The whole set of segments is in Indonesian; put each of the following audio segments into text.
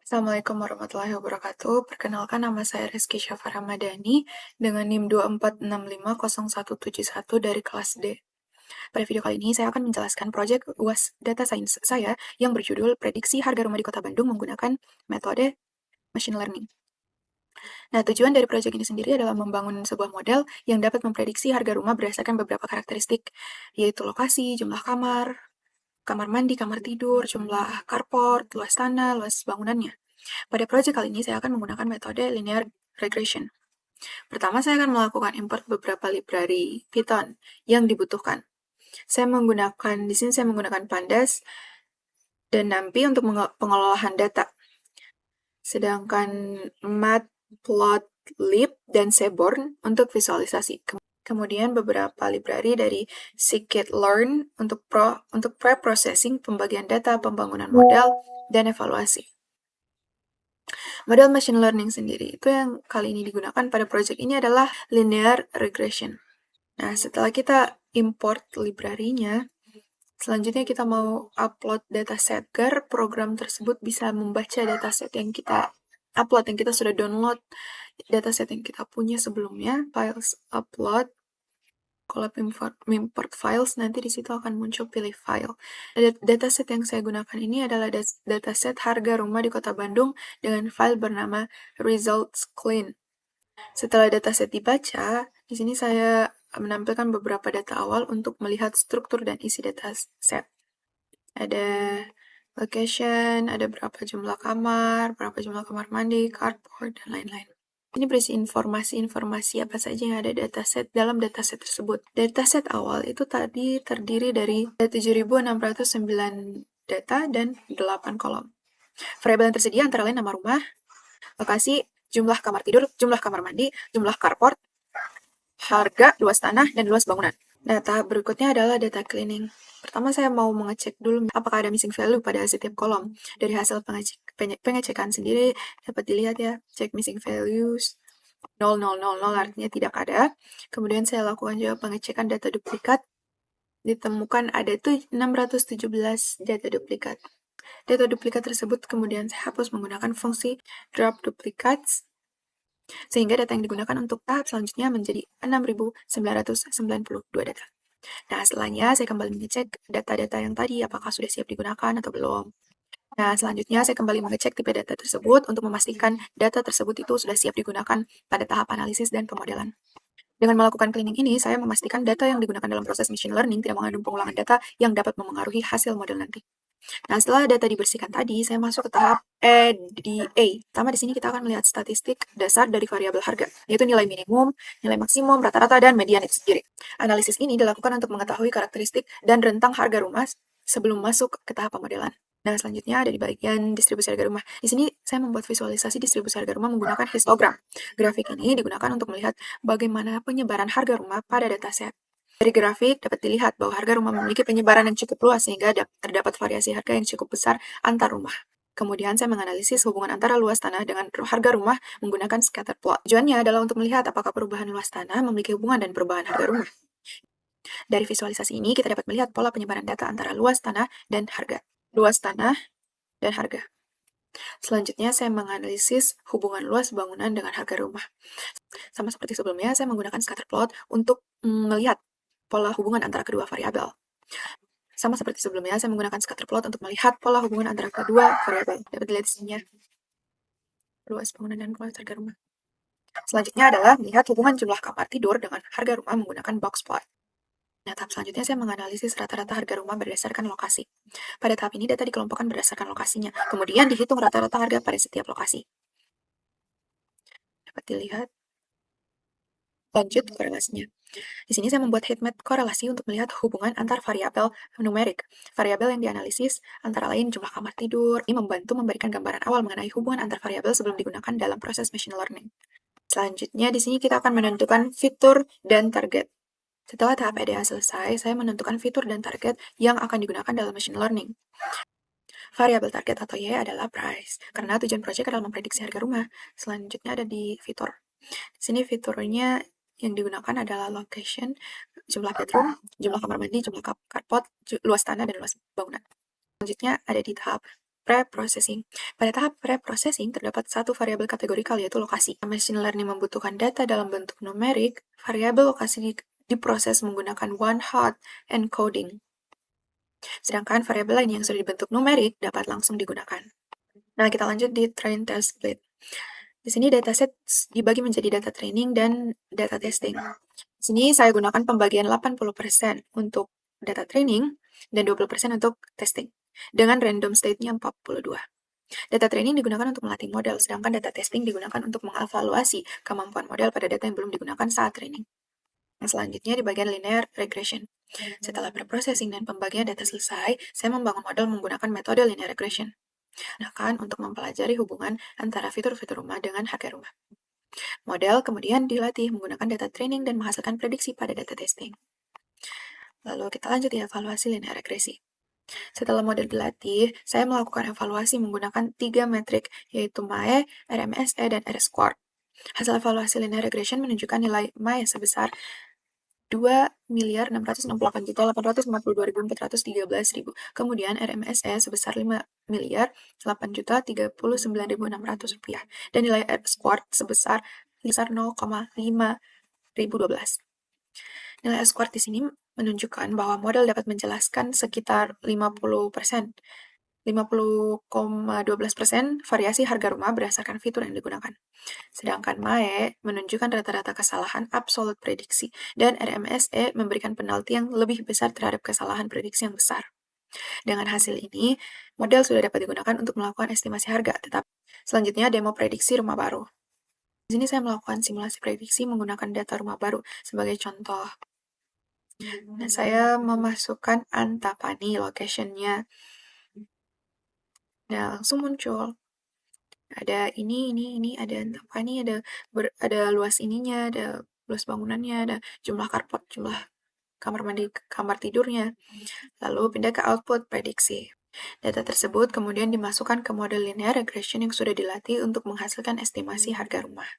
Assalamualaikum warahmatullahi wabarakatuh. Perkenalkan, nama saya Rizky Syafa Ramadhani dengan NIM 24650171 dari kelas D. Pada video kali ini, saya akan menjelaskan proyek UAS Data Science saya yang berjudul Prediksi Harga Rumah di Kota Bandung menggunakan metode Machine Learning. Nah, tujuan dari proyek ini sendiri adalah membangun sebuah model yang dapat memprediksi harga rumah berdasarkan beberapa karakteristik, yaitu lokasi, jumlah kamar, kamar mandi, kamar tidur, jumlah carport, luas tanah, luas bangunannya. Pada proyek kali ini, saya akan menggunakan metode linear regression. Pertama, saya akan melakukan import beberapa library Python yang dibutuhkan. Di sini saya menggunakan Pandas dan NumPy untuk pengolahan data. Sedangkan Matplotlib dan Seborn untuk visualisasi. Kemudian beberapa library dari scikit-learn untuk pre-processing, pembagian data, pembangunan model, dan evaluasi. Model machine learning sendiri itu yang kali ini digunakan pada proyek ini adalah linear regression. Nah, setelah kita import library-nya, selanjutnya kita mau upload dataset agar program tersebut bisa membaca dataset yang kita upload, yang kita sudah download, dataset yang kita punya sebelumnya, files upload, kalau import files, nanti di situ akan muncul pilih file. Dataset yang saya gunakan ini adalah dataset harga rumah di Kota Bandung dengan file bernama results clean. Setelah dataset dibaca, di sini saya menampilkan beberapa data awal untuk melihat struktur dan isi dataset. Ada location, ada berapa jumlah kamar kamar mandi, carport, dan lain-lain. Ini berisi informasi apa saja yang ada dalam dataset tersebut. Dataset awal itu tadi terdiri dari 7.609 data dan 8 kolom. Variabel yang tersedia antara lain nama rumah, lokasi, jumlah kamar tidur, jumlah kamar mandi, jumlah carport, harga, luas tanah, dan luas bangunan. Nah, tahap berikutnya adalah data cleaning. Pertama, saya mau mengecek dulu apakah ada missing value pada setiap kolom. Dari hasil pengecekan sendiri dapat dilihat ya, cek missing values 0000 artinya tidak ada. Kemudian saya lakukan juga pengecekan data duplikat. Ditemukan ada 617 data duplikat. Data duplikat tersebut kemudian saya hapus menggunakan fungsi drop duplicates, sehingga data yang digunakan untuk tahap selanjutnya menjadi 6.992 data. Nah, setelahnya saya kembali mengecek data-data yang tadi apakah sudah siap digunakan atau belum. Nah, selanjutnya saya kembali mengecek tipe data tersebut untuk memastikan data tersebut itu sudah siap digunakan pada tahap analisis dan pemodelan. Dengan melakukan cleaning ini, saya memastikan data yang digunakan dalam proses machine learning tidak mengandung pengulangan data yang dapat memengaruhi hasil model nanti. Nah, setelah data dibersihkan tadi, saya masuk ke tahap EDA. Pertama, di sini kita akan melihat statistik dasar dari variabel harga, yaitu nilai minimum, nilai maksimum, rata-rata, dan median itu sendiri. Analisis ini dilakukan untuk mengetahui karakteristik dan rentang harga rumah sebelum masuk ke tahap pemodelan. Nah, selanjutnya ada di bagian distribusi harga rumah. Di sini saya membuat visualisasi distribusi harga rumah menggunakan histogram. Grafik ini digunakan untuk melihat bagaimana penyebaran harga rumah pada dataset. Dari grafik dapat dilihat bahwa harga rumah memiliki penyebaran yang cukup luas sehingga terdapat variasi harga yang cukup besar antar rumah. Kemudian saya menganalisis hubungan antara luas tanah dengan harga rumah menggunakan scatter plot. Tujuannya adalah untuk melihat apakah perubahan luas tanah memiliki hubungan dan perubahan harga rumah. Dari visualisasi ini kita dapat melihat pola penyebaran data antara luas tanah dan harga. Luas tanah dan harga. Selanjutnya saya menganalisis hubungan luas bangunan dengan harga rumah. Sama seperti sebelumnya, saya menggunakan scatter plot untuk melihat pola hubungan antara kedua variabel. Sama seperti sebelumnya, saya menggunakan scatter plot untuk melihat pola hubungan antara kedua variabel. Dapat dilihat di sini ya, luas bangunan dan luas harga rumah. Selanjutnya adalah melihat hubungan jumlah kamar tidur dengan harga rumah menggunakan box plot. Nah, tahap selanjutnya saya menganalisis rata-rata harga rumah berdasarkan lokasi. Pada tahap ini data dikelompokkan berdasarkan lokasinya, kemudian dihitung rata-rata harga pada setiap lokasi. Dapat dilihat. Lanjut korelasinya. Di sini saya membuat heatmap korelasi untuk melihat hubungan antar variabel numerik. Variabel yang dianalisis antara lain jumlah kamar tidur. Ini membantu memberikan gambaran awal mengenai hubungan antar variabel sebelum digunakan dalam proses machine learning. Selanjutnya, di sini kita akan menentukan fitur dan target. Setelah tahap EDA selesai, saya menentukan fitur dan target yang akan digunakan dalam machine learning. Variabel target atau Y adalah price, karena tujuan proyek adalah memprediksi harga rumah. Selanjutnya ada di fitur. Di sini fiturnya yang digunakan adalah location, jumlah bedroom, jumlah kamar mandi, jumlah carport, luas tanah, dan luas bangunan. Selanjutnya ada di tahap Pre-processing. Pada tahap pre-processing, terdapat satu variabel kategorikal yaitu lokasi. Machine learning membutuhkan data dalam bentuk numerik, variabel lokasi diproses menggunakan one-hot encoding. Sedangkan variabel lain yang sudah dibentuk numerik dapat langsung digunakan. Nah, kita lanjut di train test split. Di sini dataset dibagi menjadi data training dan data testing. Di sini saya gunakan pembagian 80% untuk data training dan 20% untuk testing, dengan random state-nya 42. Data training digunakan untuk melatih model, sedangkan data testing digunakan untuk mengevaluasi kemampuan model pada data yang belum digunakan saat training. Nah, selanjutnya di bagian linear regression. Setelah preprocessing dan pembagian data selesai, saya membangun model menggunakan metode linear regression. Gunakan untuk mempelajari hubungan antara fitur-fitur rumah dengan harga rumah. Model kemudian dilatih menggunakan data training dan menghasilkan prediksi pada data testing. Lalu kita lanjut di evaluasi linear regresi. Setelah model dilatih, saya melakukan evaluasi menggunakan 3 metrik, yaitu MAE, RMSE, dan R-squared. Hasil evaluasi linear regression menunjukkan nilai MAE sebesar 2.681.852.413.000. Kemudian RMSE sebesar 5.839.600 rupiah. Dan nilai R-squared sebesar 0,5.012. Nilai R-squared di sini menunjukkan bahwa model dapat menjelaskan sekitar 50%. 50,12% variasi harga rumah berdasarkan fitur yang digunakan. Sedangkan MAE menunjukkan rata-rata kesalahan absolut prediksi, dan RMSE memberikan penalti yang lebih besar terhadap kesalahan prediksi yang besar. Dengan hasil ini, model sudah dapat digunakan untuk melakukan estimasi harga, tetapi selanjutnya demo prediksi rumah baru. Di sini saya melakukan simulasi prediksi menggunakan data rumah baru sebagai contoh. Nah, saya memasukkan Antapani location-nya. Nah, langsung muncul. Ada ini, ada Antapani, ada luas ininya, ada luas bangunannya, ada jumlah carport, jumlah kamar mandi, kamar tidurnya. Lalu pindah ke output prediksi. Data tersebut kemudian dimasukkan ke model linear regression yang sudah dilatih untuk menghasilkan estimasi harga rumah.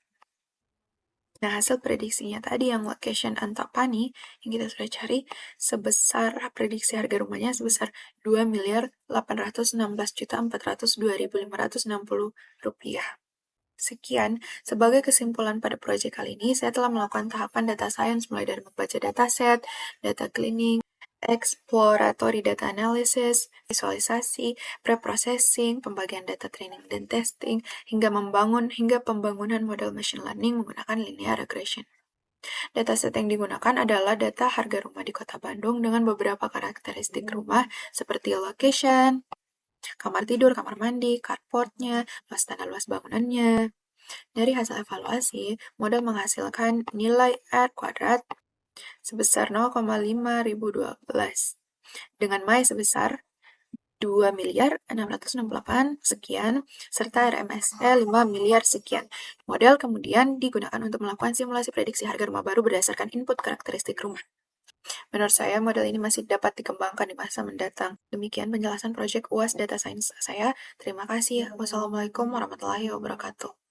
Nah, hasil prediksinya tadi yang location Antapani yang kita sudah cari sebesar prediksi harga rumahnya sebesar 2.816.402.560 rupiah. Sekian, sebagai kesimpulan pada proyek kali ini, saya telah melakukan tahapan data science mulai dari membaca dataset, data cleaning, exploratory data analysis, visualisasi, pre-processing, pembagian data training dan testing, hingga pembangunan model machine learning menggunakan linear regression. Dataset yang digunakan adalah data harga rumah di Kota Bandung dengan beberapa karakteristik rumah seperti location, kamar tidur, kamar mandi, carportnya, luas tanah luas bangunannya. Dari hasil evaluasi, model menghasilkan nilai R kuadrat sebesar 0,5012 dengan MAE sebesar 2.668 sekian serta RMSE 5 miliar sekian. Model kemudian digunakan untuk melakukan simulasi prediksi harga rumah baru berdasarkan input karakteristik rumah. Menurut saya, model ini masih dapat dikembangkan di masa mendatang. Demikian penjelasan proyek UAS Data Science saya. Terima kasih. Wassalamualaikum warahmatullahi wabarakatuh.